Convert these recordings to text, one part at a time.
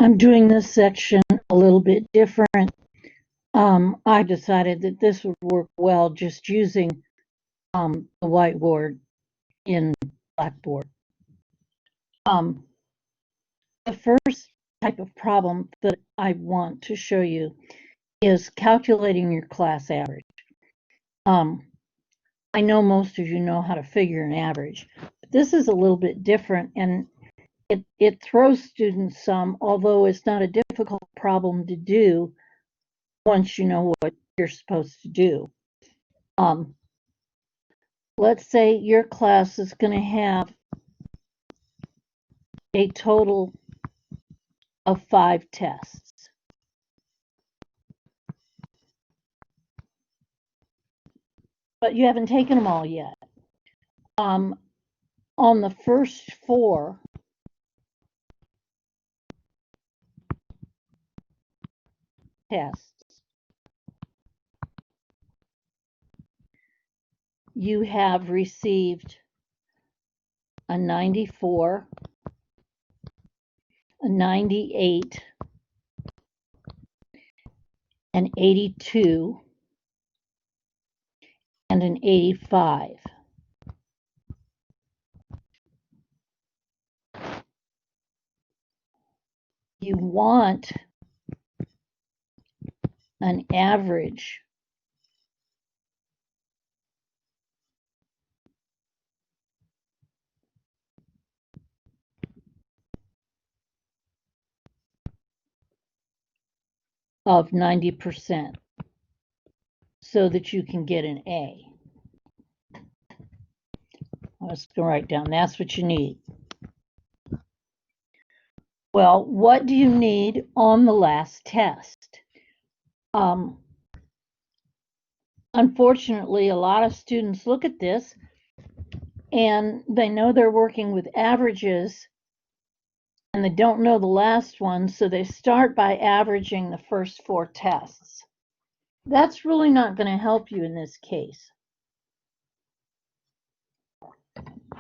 I'm doing this section a little bit different. I decided that this would work well just using the whiteboard in Blackboard. The first type of problem that I want to show you is calculating your class average. I know most of you know how to figure an average, but this is a little bit different, and it throws students some, although it's not a difficult problem to do once you know what you're supposed to do. Let's say your class is going to have a total of 5 tests. But you haven't taken them all yet. On the first 4, tests, you have received a 94, a 98, an 82, and an 85. You want an average of 90% so that you can get an A. Let's go right down. That's what you need. Well, what do you need on the last test? Unfortunately, a lot of students look at this and they know they're working with averages and they don't know the last one, so they start by averaging the first 4 tests. That's really not going to help you in this case,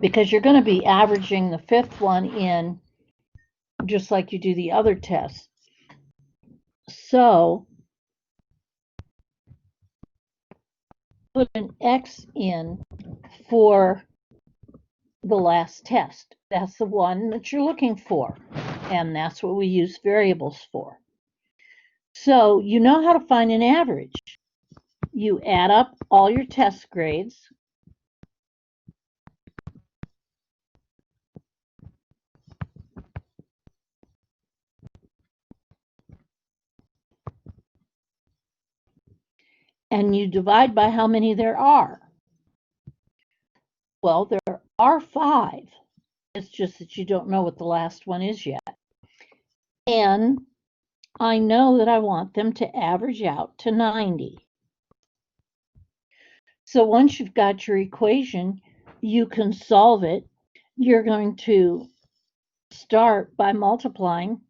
because you're going to be averaging the 5th one in just like you do the other tests. So put an X in for the last test. That's the one that you're looking for, and that's what we use variables for. So you know how to find an average. You add up all your test grades, and you divide by how many there are. Well, there are 5. It's just that you don't know what the last one is yet. And I know that I want them to average out to 90. So once you've got your equation, you can solve it. You're going to start by multiplying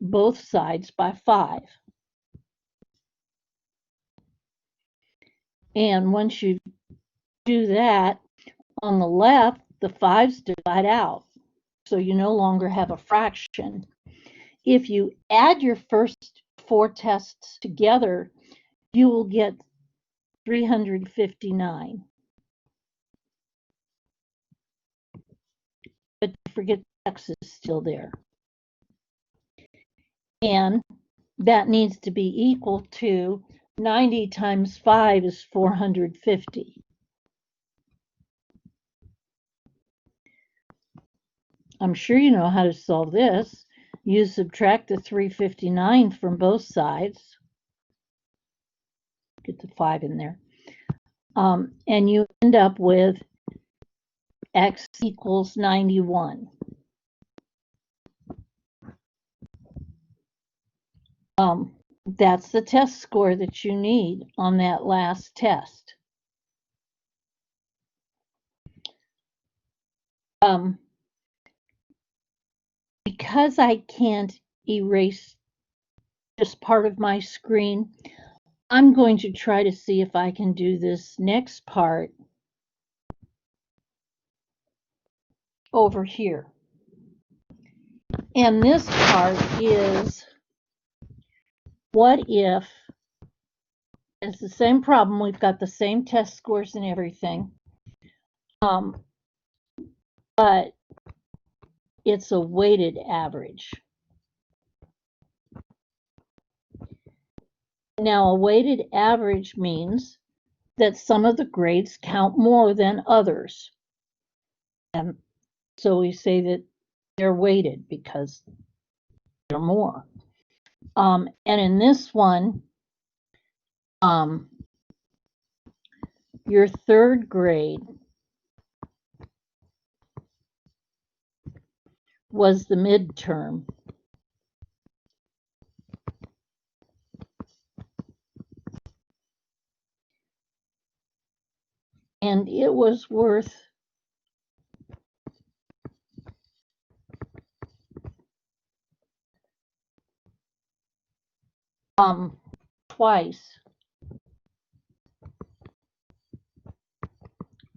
both sides by 5. And once you do that, on the left, the 5s divide out. So you no longer have a fraction. If you add your first 4 tests together, you will get 359. But don't forget the X is still there. And that needs to be equal to 90 times 5 is 450. I'm sure you know how to solve this. You subtract the 359 from both sides. Get the 5 in there. And you end up with X equals 91. That's the test score that you need on that last test. Because I can't erase just part of my screen, I'm going to try to see if I can do this next part over here. And this part is, what if, it's the same problem, we've got the same test scores and everything, but it's a weighted average. Now, a weighted average means that some of the grades count more than others. And so we say that they're weighted because they're more. And in this one, your third grade was the midterm. And it was worth twice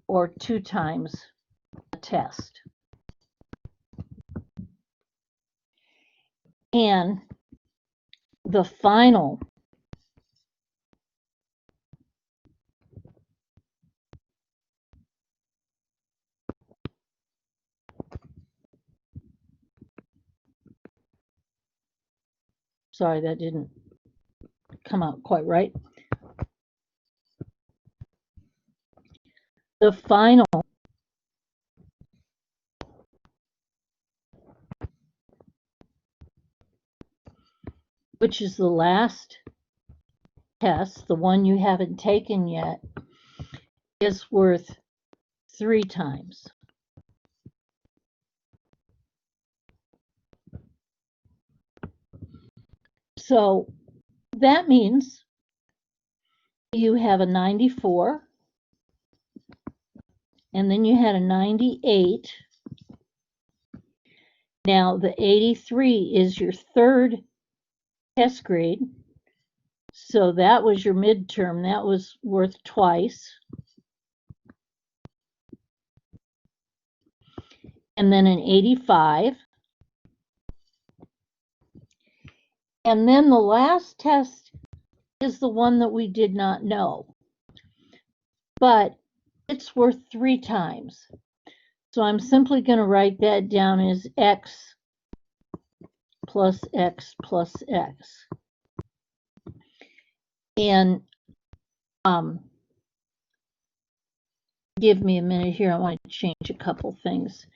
or 2 times the test. And the final sorry, that didn't come out quite right. The final which is the last test, the one you haven't taken yet, is worth 3 times. So that means you have a 94, and then you had a 98. Now the 83 is your third test grade. So that was your midterm. That was worth twice. And then an 85. And then the last test is the one that we did not know. But it's worth 3 times. So I'm simply going to write that down as x plus x plus x. And give me a minute here. I want to change a couple things.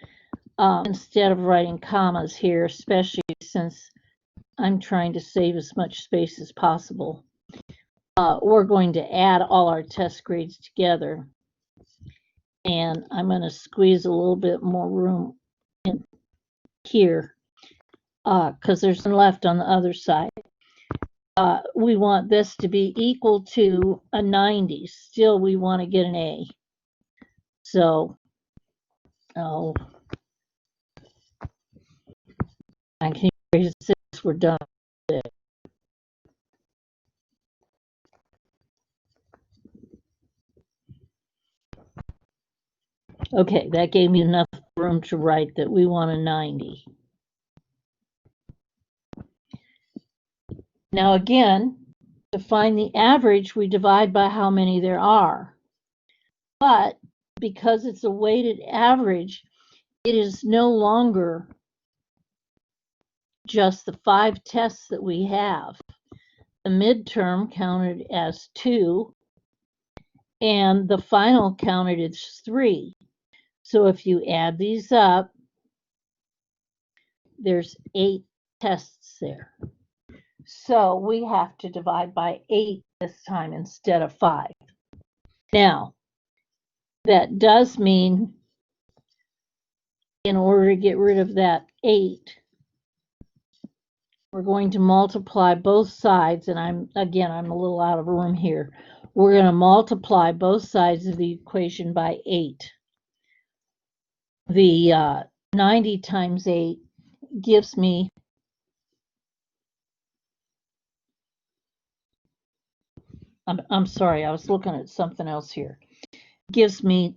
Instead of writing commas here, especially since I'm trying to save as much space as possible, we're going to add all our test grades together. And I'm going to squeeze a little bit more room in here because there's none left on the other side. We want this to be equal to a 90. Still, we want to get an A. So, 1936, we're done with it. Okay, that gave me enough room to write that we want a 90. Now again, to find the average, we divide by how many there are. But because it's a weighted average, it is no longer just the 5 tests that we have. The midterm counted as 2, and the final counted as 3. So if you add these up, there's 8 tests there. So we have to divide by 8 this time instead of 5. Now, that does mean in order to get rid of that 8, we're going to multiply both sides, and I'm a little out of room here. We're going to multiply both sides of the equation by 8. The 90 times 8 gives me I'm sorry, I was looking at something else here. Gives me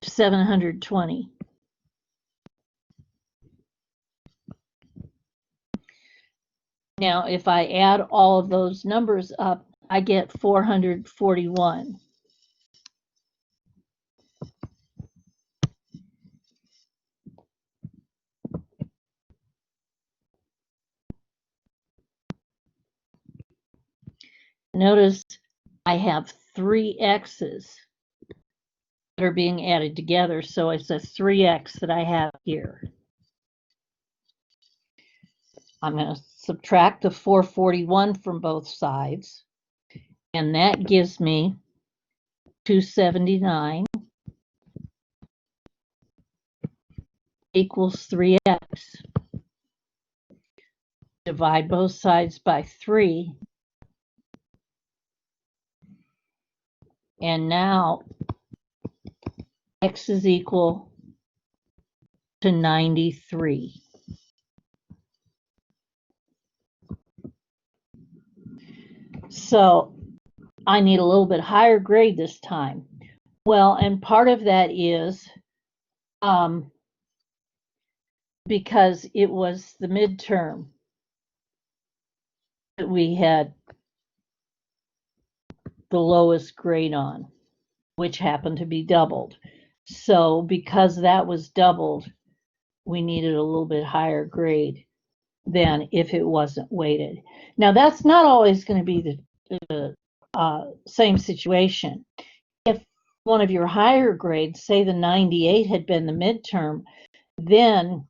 720. Now, if I add all of those numbers up, I get 441. Notice I have three x's that are being added together, so it's a 3x that I have here. I'm going to subtract the 441 from both sides, and that gives me 279 equals 3x. Divide both sides by 3, and now x is equal to 93. So I need a little bit higher grade this time. Well, and part of that is because it was the midterm that we had the lowest grade on, which happened to be doubled. So because that was doubled, we needed a little bit higher grade than if it wasn't weighted. Now, that's not always going to be the same situation. If one of your higher grades, say the 98 had been the midterm, then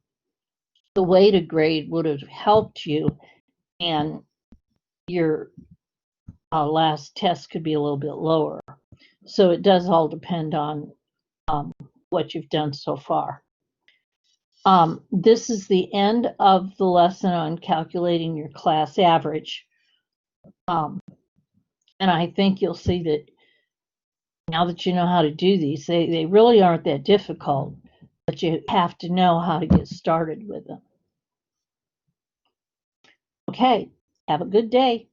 the weighted grade would have helped you, and your last test could be a little bit lower. So it does all depend on what you've done so far. This is the end of the lesson on calculating your class average. And I think you'll see that now that you know how to do these, they really aren't that difficult, but you have to know how to get started with them. Okay, have a good day.